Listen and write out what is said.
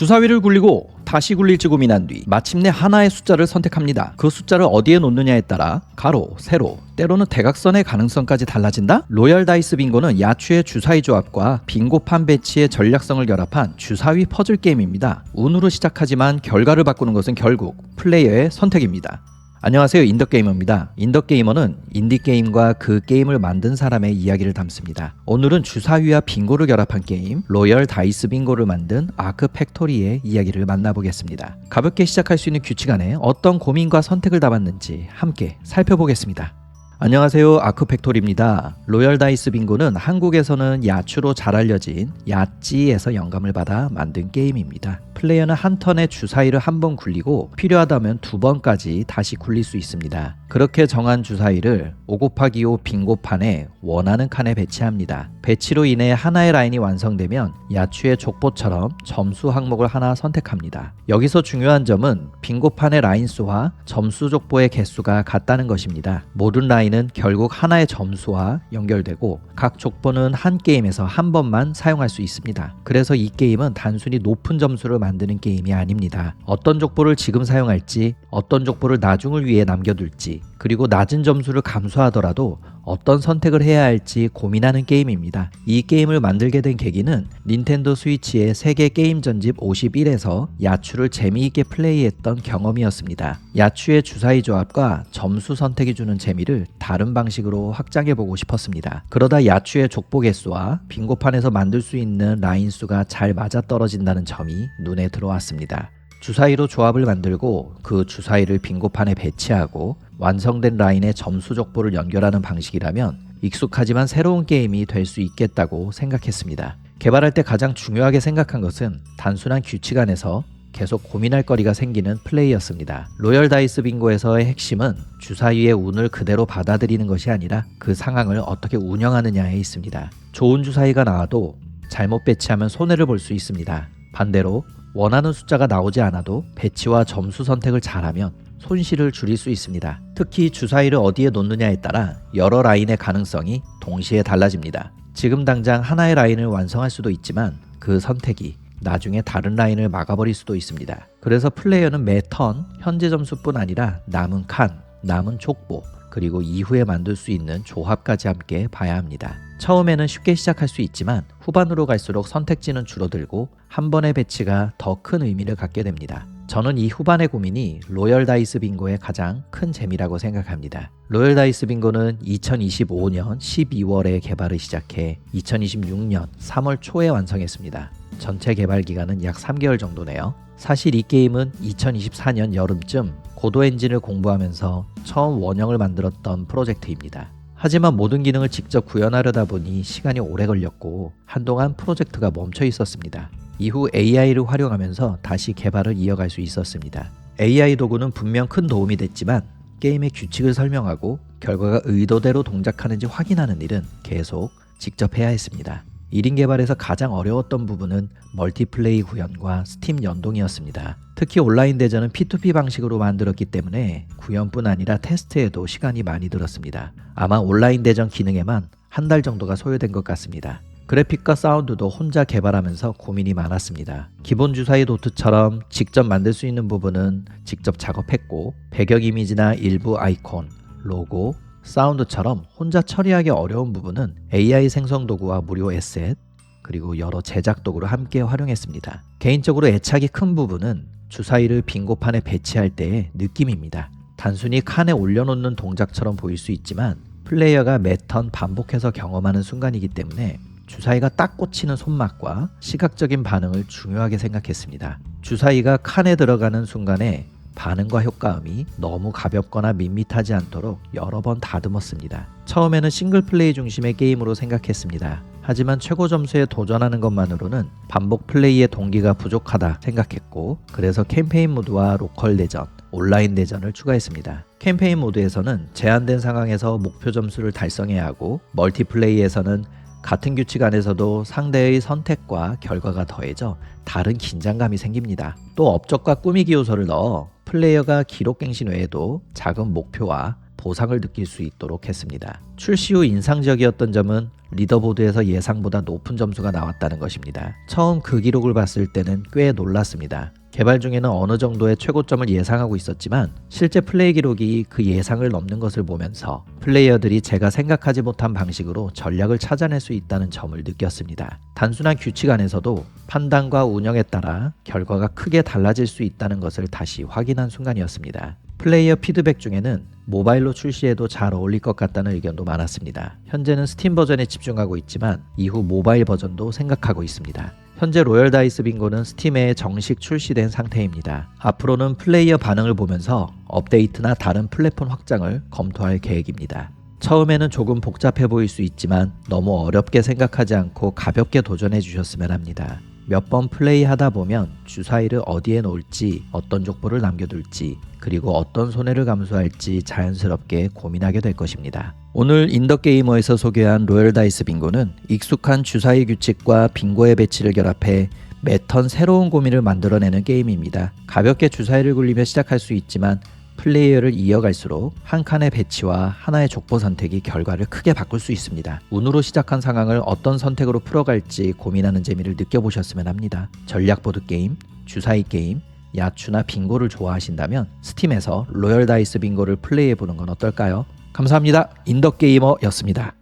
주사위를 굴리고 다시 굴릴지 고민한 뒤 마침내 하나의 숫자를 선택합니다. 그 숫자를 어디에 놓느냐에 따라 가로, 세로, 때로는 대각선의 가능성까지 달라진다? 로열 다이스 빙고는 야추의 주사위 조합과 빙고판 배치의 전략성을 결합한 주사위 퍼즐 게임입니다. 운으로 시작하지만 결과를 바꾸는 것은 결국 플레이어의 선택입니다. 안녕하세요, 인더게이머입니다. 인더게이머는 인디게임과 그 게임을 만든 사람의 이야기를 담습니다. 오늘은 주사위와 빙고를 결합한 게임 로열 다이스 빙고를 만든 아크 팩토리의 이야기를 만나보겠습니다. 가볍게 시작할 수 있는 규칙 안에 어떤 고민과 선택을 담았는지 함께 살펴보겠습니다. 안녕하세요, 아크팩토리입니다. 로열 다이스 빙고는 한국에서는 야추로 잘 알려진 야찌에서 영감을 받아 만든 게임입니다. 플레이어는 한 턴에 주사위를 한 번 굴리고 필요하다면 2번까지 다시 굴릴 수 있습니다. 그렇게 정한 주사위를 5×5 빙고판에 원하는 칸에 배치합니다. 배치로 인해 하나의 라인이 완성되면 야추의 족보처럼 점수 항목을 하나 선택합니다. 여기서 중요한 점은 빙고판의 라인 수와 점수 족보의 개수가 같다는 것입니다. 모든 라인은 결국 하나의 점수와 연결되고 각 족보는 한 게임에서 한 번만 사용할 수 있습니다. 그래서 이 게임은 단순히 높은 점수를 만드는 게임이 아닙니다. 어떤 족보를 지금 사용할지, 어떤 족보를 나중을 위해 남겨둘지, 그리고 낮은 점수를 감수하더라도 어떤 선택을 해야 할지 고민하는 게임입니다. 이 게임을 만들게 된 계기는 닌텐도 스위치의 세계 게임 전집 51에서 야추를 재미있게 플레이했던 경험이었습니다. 야추의 주사위 조합과 점수 선택이 주는 재미를 다른 방식으로 확장해보고 싶었습니다. 그러다 야추의 족보 개수와 빙고판에서 만들 수 있는 라인 수가 잘 맞아떨어진다는 점이 눈에 들어왔습니다. 주사위로 조합을 만들고 그 주사위를 빙고판에 배치하고 완성된 라인의 점수 족보를 연결하는 방식이라면 익숙하지만 새로운 게임이 될 수 있겠다고 생각했습니다. 개발할 때 가장 중요하게 생각한 것은 단순한 규칙 안에서 계속 고민할 거리가 생기는 플레이였습니다. 로열 다이스 빙고에서의 핵심은 주사위의 운을 그대로 받아들이는 것이 아니라 그 상황을 어떻게 운영하느냐에 있습니다. 좋은 주사위가 나와도 잘못 배치하면 손해를 볼 수 있습니다. 반대로 원하는 숫자가 나오지 않아도 배치와 점수 선택을 잘하면 손실을 줄일 수 있습니다. 특히 주사위를 어디에 놓느냐에 따라 여러 라인의 가능성이 동시에 달라집니다. 지금 당장 하나의 라인을 완성할 수도 있지만 그 선택이 나중에 다른 라인을 막아버릴 수도 있습니다. 그래서 플레이어는 매 턴 현재 점수뿐 아니라 남은 칸, 남은 족보, 그리고 이후에 만들 수 있는 조합까지 함께 봐야 합니다. 처음에는 쉽게 시작할 수 있지만 후반으로 갈수록 선택지는 줄어들고 한 번의 배치가 더 큰 의미를 갖게 됩니다. 저는 이 후반의 고민이 로열 다이스 빙고의 가장 큰 재미라고 생각합니다. 로열 다이스 빙고는 2025년 12월에 개발을 시작해 2026년 3월 초에 완성했습니다. 전체 개발 기간은 약 3개월 정도네요. 사실 이 게임은 2024년 여름쯤 고도 엔진을 공부하면서 처음 원형을 만들었던 프로젝트입니다. 하지만 모든 기능을 직접 구현하려다 보니 시간이 오래 걸렸고 한동안 프로젝트가 멈춰 있었습니다. 이후 AI를 활용하면서 다시 개발을 이어갈 수 있었습니다. AI 도구는 분명 큰 도움이 됐지만 게임의 규칙을 설명하고 결과가 의도대로 동작하는지 확인하는 일은 계속 직접 해야 했습니다. 1인 개발에서 가장 어려웠던 부분은 멀티플레이 구현과 스팀 연동이었습니다. 특히 온라인 대전은 P2P 방식으로 만들었기 때문에 구현뿐 아니라 테스트에도 시간이 많이 들었습니다. 아마 온라인 대전 기능에만 한 달 정도가 소요된 것 같습니다. 그래픽과 사운드도 혼자 개발하면서 고민이 많았습니다. 기본 주사위 도트처럼 직접 만들 수 있는 부분은 직접 작업했고 배경 이미지나 일부 아이콘, 로고, 사운드처럼 혼자 처리하기 어려운 부분은 AI 생성 도구와 무료 에셋, 그리고 여러 제작 도구를 함께 활용했습니다. 개인적으로 애착이 큰 부분은 주사위를 빙고판에 배치할 때의 느낌입니다. 단순히 칸에 올려놓는 동작처럼 보일 수 있지만 플레이어가 매 턴 반복해서 경험하는 순간이기 때문에 주사위가 딱 꽂히는 손맛과 시각적인 반응을 중요하게 생각했습니다. 주사위가 칸에 들어가는 순간에 반응과 효과음이 너무 가볍거나 밋밋하지 않도록 여러 번 다듬었습니다. 처음에는 싱글 플레이 중심의 게임으로 생각했습니다. 하지만 최고 점수에 도전하는 것만으로는 반복 플레이의 동기가 부족하다 생각했고 그래서 캠페인 모드와 로컬 대전, 온라인 대전을 추가했습니다. 캠페인 모드에서는 제한된 상황에서 목표 점수를 달성해야 하고 멀티플레이에서는 같은 규칙 안에서도 상대의 선택과 결과가 더해져 다른 긴장감이 생깁니다. 또 업적과 꾸미기 요소를 넣어 플레이어가 기록 갱신 외에도 작은 목표와 보상을 느낄 수 있도록 했습니다. 출시 후 인상적이었던 점은 리더보드에서 예상보다 높은 점수가 나왔다는 것입니다. 처음 그 기록을 봤을 때는 꽤 놀랐습니다. 개발 중에는 어느 정도의 최고점을 예상하고 있었지만 실제 플레이 기록이 그 예상을 넘는 것을 보면서 플레이어들이 제가 생각하지 못한 방식으로 전략을 찾아낼 수 있다는 점을 느꼈습니다. 단순한 규칙 안에서도 판단과 운영에 따라 결과가 크게 달라질 수 있다는 것을 다시 확인한 순간이었습니다. 플레이어 피드백 중에는 모바일로 출시해도 잘 어울릴 것 같다는 의견도 많았습니다. 현재는 스팀 버전에 집중하고 있지만 이후 모바일 버전도 생각하고 있습니다. 현재 로열 다이스 빙고는 스팀에 정식 출시된 상태입니다. 앞으로는 플레이어 반응을 보면서 업데이트나 다른 플랫폼 확장을 검토할 계획입니다. 처음에는 조금 복잡해 보일 수 있지만 너무 어렵게 생각하지 않고 가볍게 도전해 주셨으면 합니다. 몇 번 플레이하다 보면 주사위를 어디에 놓을지, 어떤 족보를 남겨둘지, 그리고 어떤 손해를 감수할지 자연스럽게 고민하게 될 것입니다. 오늘 인더게이머에서 소개한 로열 다이스 빙고는 익숙한 주사위 규칙과 빙고의 배치를 결합해 매턴 새로운 고민을 만들어내는 게임입니다. 가볍게 주사위를 굴리며 시작할 수 있지만 플레이어를 이어갈수록 한 칸의 배치와 하나의 족보 선택이 결과를 크게 바꿀 수 있습니다. 운으로 시작한 상황을 어떤 선택으로 풀어갈지 고민하는 재미를 느껴보셨으면 합니다. 전략 보드게임, 주사위 게임, 야추나 빙고를 좋아하신다면 스팀에서 로열 다이스 빙고를 플레이해보는 건 어떨까요? 감사합니다. 인더게이머였습니다.